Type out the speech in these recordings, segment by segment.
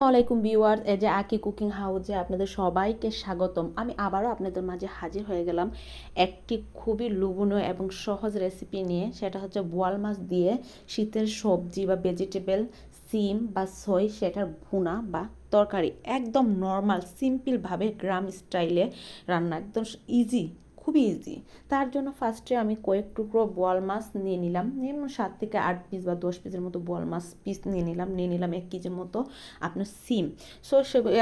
আসসালামাইকুম ভিউয়ার্স, এই যে আকি কুকিং হাউসে আপনাদের সবাইকে স্বাগতম। আমি আবারও আপনাদের মাঝে হাজির হয়ে গেলাম একটি খুবই লোভনীয় এবং সহজ রেসিপি নিয়ে। সেটা হচ্ছে বোয়াল মাছ দিয়ে শীতের সবজি বা ভেজিটেবল, সিম বা সই সেটার ভুনা বা তরকারি। একদম নর্মাল সিম্পলভাবে গ্রাম স্টাইলে রান্না, একদম ইজি, খুবই ইজি। তার জন্য ফার্স্টে আমি কয়েক টুকরো বোয়াল মাছ নিয়ে নিলাম, 7 থেকে 8 পিস বা 10 পিসের মতো বোয়াল মাছ পিস নিয়ে নিলাম 1 কেজির মতো আপনার সিম। সো সেগুলো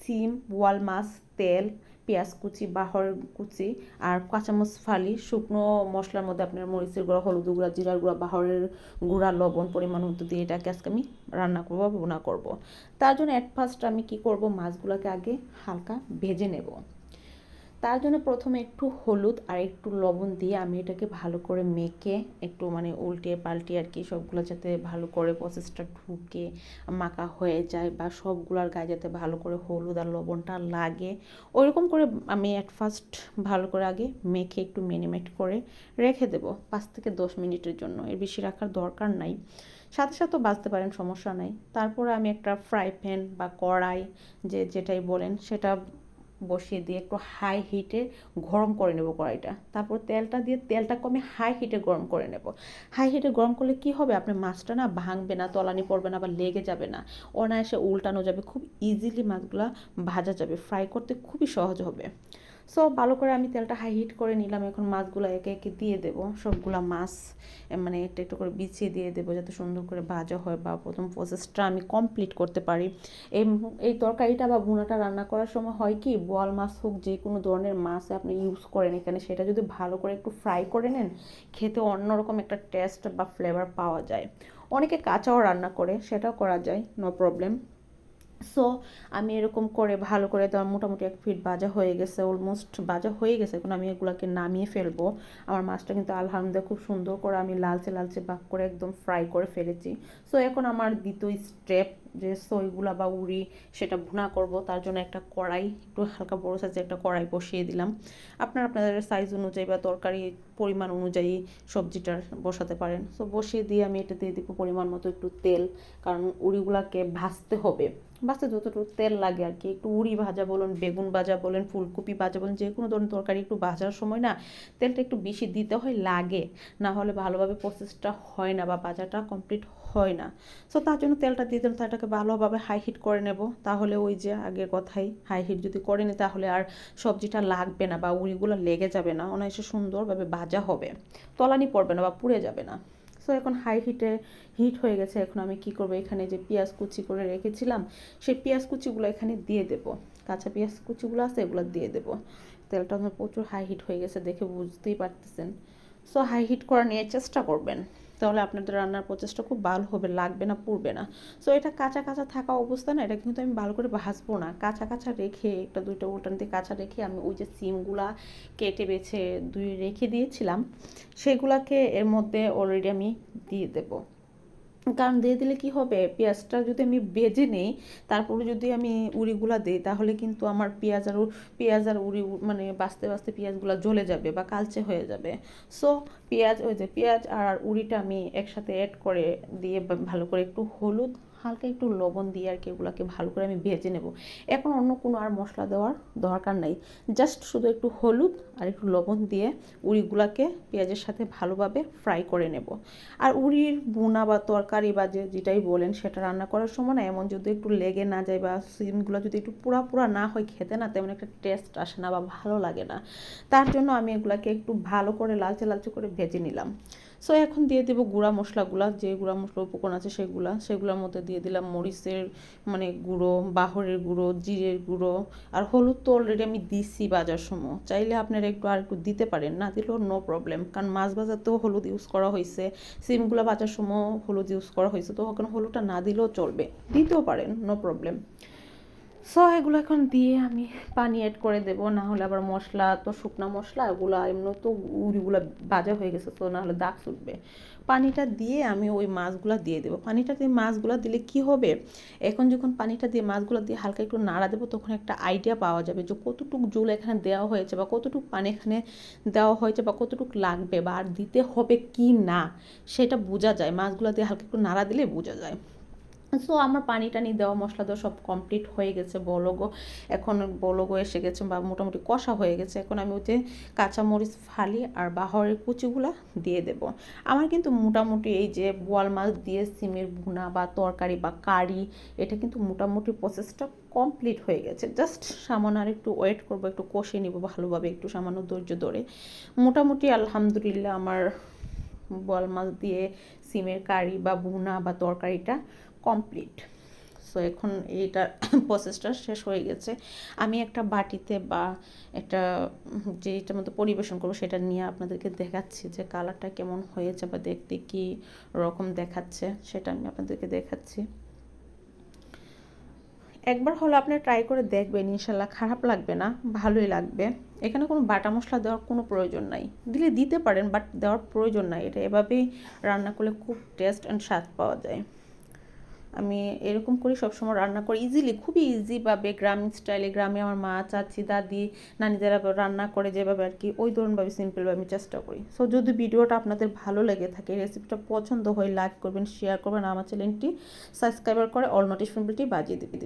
সিম, বোয়াল মাছ, তেল, পেঁয়াজ কুচি, বাহর কুচি আর কাঁচামরিচ ফালি, শুকনো মশলার মধ্যে আপনার মরিচের গুঁড়া, হলুদ গুঁড়া, জিরার গুঁড়া, বাহরের গুঁড়া, লবণ পরিমাণ মতো দিয়ে এটাকে আজকে আমি রান্না করবো, ভুনা করব। তার জন্য অ্যাট ফার্স্ট আমি কি করব, মাছগুলোকে আগে হালকা ভেজে নেব। তার জন্য প্রথমে একটু হলুদ আর একটু লবণ দিয়ে আমি এটাকে ভালো করে মেখে একটু উল্টে পাল্টে আর কি, সবগুলো যাতে ভালো করে প্রসেসটা ঢুকে মাখা হয়ে যায় বা সবগুলোর গায়ে যাতে ভালো করে হলুদ আর লবণটা লাগে, ওইরকম করে আমি অ্যাট ফার্স্ট ভালো করে আগে মেখে একটু মেরিনেট করে রেখে দেবো 5 থেকে 10 মিনিটের জন্য। এর বেশি রাখার দরকার নাই, সাথে সাথেও বাঁচতে পারেন, সমস্যা নাই। তারপরে আমি একটা ফ্রাই প্যান বা কড়াই যেটাই বলেন সেটা বসিয়ে দিয়ে একটু হাই হিটে গরম করে নেব কড়াইটা। তারপর তেলটাকে আমি হাই হিটে গরম করে নেব। হাই হিটে গরম করলে কি হবে, আপনার মাছটা না ভাঙবে না, তলানি পড়বে না বা লেগে যাবে না, অনায়াসে উল্টানো যাবে, খুব ইজিলি মাছগুলো ভাজা যাবে, ফ্রাই করতে খুবই সহজ হবে। সো ভালো করে আমি তেলটা হাই হিট করে নিলাম। এখন মাছগুলো একে একে দিয়ে দেবো, সবগুলা মাছ একটু একটু করে বিছিয়ে দিয়ে দেবো যাতে সুন্দর করে ভাজা হয় বা প্রথম প্রসেসটা আমি কমপ্লিট করতে পারি। এই এই তরকারিটা বা ভুনাটা রান্না করার সময় হয় কি, বোয়াল মাছ হোক, যে কোনো ধরনের মাছ আপনি ইউজ করেন এখানে, সেটা যদি ভালো করে একটু ফ্রাই করে নেন, খেতে অন্যরকম একটা টেস্ট বা ফ্লেভার পাওয়া যায়। অনেকে কাঁচাও রান্না করে, সেটাও করা যায়, নো প্রবলেম। সো আমি এরকম করে ভালো করে দেওয়ার মোটামুটি 1 ফিট ভাজা হয়ে গেছে, অলমোস্ট ভাজা হয়ে গেছে। এখন আমি এগুলোকে নামিয়ে ফেলবো। আমার মাছটা কিন্তু আলহামদুলিল্লাহ খুব সুন্দর করে আমি লালচে লালচে ভাগ করে একদম ফ্রাই করে ফেলেছি। সো এখন আমার দ্বিতীয় স্টেপ, যে সইগুলা বা উড়ি সেটা ভুনা করব। তার জন্য একটা কড়াই, একটু হালকা বড়ো সাইজে একটা কড়াই বসিয়ে দিলাম। আপনাদের সাইজ অনুযায়ী বা তরকারি পরিমাণ অনুযায়ী সবজিটা বসাতে পারেন। সো বসিয়ে দিয়ে আমি এটা দিয়ে দিব পরিমাণ মতো একটু তেল, কারণ উড়িগুলাকে ভাজতে হবে। বাসে যতটুকু তেল লাগে আর কি, একটু উড়ি ভাজা বলুন, বেগুন ভাজা বলেন, ফুলকপি ভাজা বলেন, যে কোনো ধরনের তরকারি একটু ভাজার সময় না তেলটা একটু বেশি দিতে হয়, লাগে, না হলে ভালোভাবে প্রসেসটা হয় না বা ভাজাটা কমপ্লিট হয় না। সো তার জন্য তেলটা দিয়ে দিলাম, তাটাকে ভালোভাবে হাই হিট করে নেব। তাহলে ওই যে আগের কথাই, হাই হিট যদি করে নিই তাহলে আর সবজিটা লাগবে না বা উড়িগুলো লেগে যাবে না, অনায়াসে সুন্দরভাবে ভাজা হবে, তলানি পড়বে না বা পুড়ে যাবে না। সো এখন হাই হিট হয়ে গেছে। এখন আমি কি করব, এখানে যে পেঁয়াজ কুচি করে রেখেছিলাম সেই পেঁয়াজ কুচিগুলো এখানে দিয়ে দেবো, কাঁচা পেঁয়াজ কুচিগুলো আছে এগুলো দিয়ে দেবো। তেলটা আমার প্রচুর হাই হিট হয়ে গেছে, দেখে বুঝতেই পারতেছেন। সো হাই হিট করা নিয়ে চেষ্টা করবেন, তাহলে আপনাদের রান্নার প্রচেষ্টা খুব ভালো হবে, লাগবে না, পুড়বে না। সো এটা কাঁচা কাঁচা থাকা অবস্থা না, এটা কিন্তু আমি ভালো করে ভাজবো না, কাঁচা কাঁচা রেখে একটা দুইটা উল্টান দিয়ে কাঁচা রেখে আমি ওই যে সিমগুলা কেটে বেছে রেখে দিয়েছিলাম সেগুলাকে এর মধ্যে অলরেডি আমি দিয়ে দেবো। কারণ দিয়ে দিলে কি হবে, পেঁয়াজটা যদি আমি ভেজে নেই তারপরে যদি আমি উড়িগুলা দিই তাহলে কিন্তু আমার পেঁয়াজ আর উড়ি বাঁচতে বাঁচতে পেঁয়াজগুলো জ্বলে যাবে বা কালচে হয়ে যাবে। সো পেঁয়াজ আর উড়িটা আমি একসাথে অ্যাড করে দিয়ে ভালো করে একটু হলুদ, হালকা একটু লবণ দিয়ে আর কি এগুলোকে ভালো করে আমি ভেজে নেব। এখন অন্য কোনো আর মশলা দেওয়ার দরকার নাই, জাস্ট শুধু একটু হলুদ আর একটু লবণ দিয়ে উড়িগুলাকে পেঁয়াজের সাথে ভালোভাবে ফ্রাই করে নেব। আর উড়ির ভুনা বা তরকারি বা যেটাই বলেন সেটা রান্না করার সময় না এমন যদি একটু লেগে না যায় বা সিমগুলো যদি একটু পুরা পুরা না হয়, খেতে না তেমন একটা টেস্ট আসে না বা ভালো লাগে না। তার জন্য আমি এগুলাকে একটু ভালো করে লালচে লালচে করে ভেজে নিলাম। সো এখন দিয়ে দেবো গুঁড়া মশলাগুলো, যে গুঁড়া মশলা উপকরণ আছে সেগুলোর মধ্যে দিয়ে দিলাম মরিচের গুঁড়ো, বাহরের গুঁড়ো, জিরের গুঁড়ো আর হলুদ তো অলরেডি আমি দিছি বাজার সময়, চাইলে আপনারা আর একটু দিতে পারেন, না দিলেও নো প্রবলেম, কারণ মাছ ভাজাতেও হলুদ ইউজ করা হয়েছে, সিমগুলো ভাজার সময় হলুদ ইউজ করা হয়েছে, তো ওখানে হলুদটা না দিলেও চলবে, দিতেও পারেন, নো প্রবলেম। সো এগুলো এখন দিয়ে আমি পানি অ্যাড করে দেবো, না হলে আবার মশলা তো শুকনো মশলা এগুলো এমনি তো উড়িগুলো ভাজা হয়ে গেছে, তো না হলে দাগ ছুটবে। পানিটা দিয়ে আমি ওই মাছগুলো দিয়ে দেবো। পানিটা দিয়ে মাছগুলো দিলে কি হবে, এখন যখন পানিটা দিয়ে মাছগুলো দিয়ে হালকা একটু নাড়া দেবো তখন একটা আইডিয়া পাওয়া যাবে যে কতটুকু জল এখানে দেওয়া হয়েছে বা কতটুকু পানি এখানে দেওয়া হয়েছে বা কতটুকু লাগবে বা আর দিতে হবে কি না, সেটা বোঝা যায়, মাছগুলো দিয়ে হালকা একটু নাড়া দিলে বোঝা যায়। সো আমার পানি টানি দেওয়া মশলা দেওয়া সব কমপ্লিট হয়ে গেছে, বলগো এখন বলগো এসে গেছে বা মোটামুটি কষা হয়ে গেছে। এখন আমি ওতে কাঁচামরিচ ফালি আর বাহরের কুচিগুলো দিয়ে দেব। আমার কিন্তু মোটামুটি এই যে বোয়াল মাছ দিয়ে সিমের ভুনা বা তরকারি বা কারি, এটা কিন্তু মোটামুটি প্রসেসটা কমপ্লিট হয়ে গেছে। জাস্ট সামান্য আর একটু ওয়েট করবো, একটু কষে নিব ভালোভাবে, একটু সামান্য ধৈর্য ধরে। মোটামুটি আলহামদুলিল্লাহ আমার বোয়াল মাছ দিয়ে সিমের কারি বা ভুনা বা তরকারিটা কমপ্লিট। সো এখন এইটা প্রসেসটা শেষ হয়ে গেছে। আমি একটা বাটিতে বা একটা যেটার মধ্যে পরিবেশন করবো সেটা নিয়ে আপনাদেরকে দেখাচ্ছি যে কালারটা কেমন হয়েছে বা দেখতে কী রকম দেখাচ্ছে, সেটা আমি আপনাদেরকে দেখাচ্ছি। একবার হলো আপনি ট্রাই করে দেখবেন, ইনশাল্লাহ খারাপ লাগবে না, ভালোই লাগবে। এখানে কোনো বাটা মশলা দেওয়ার কোনো প্রয়োজন নাই, দিলে দিতে পারেন বাট দেওয়ার প্রয়োজন নাই। এটা এভাবেই রান্না করলে খুব টেস্ট অ্যান্ড স্বাদ পাওয়া যায়। আমি এরকম করি সবসময় রান্না করি, ইজিলি, খুবই ইজিভাবে, গ্রামীণ স্টাইলে। গ্রামে আমার মা, চাচি, দাদি, নানিদের রান্না করে যেভাবে আর কি, ওই ধরনভাবে সিম্পলভাবে আমি চেষ্টা করি। সো যদি ভিডিওটা আপনাদের ভালো লেগে থাকে, রেসিপিটা পছন্দ হয়, লাইক করবেন, শেয়ার করবেন, আমার চ্যানেলটি সাবস্ক্রাইব করে অল নোটিফিকেশনটি বাজিয়ে দেবেন।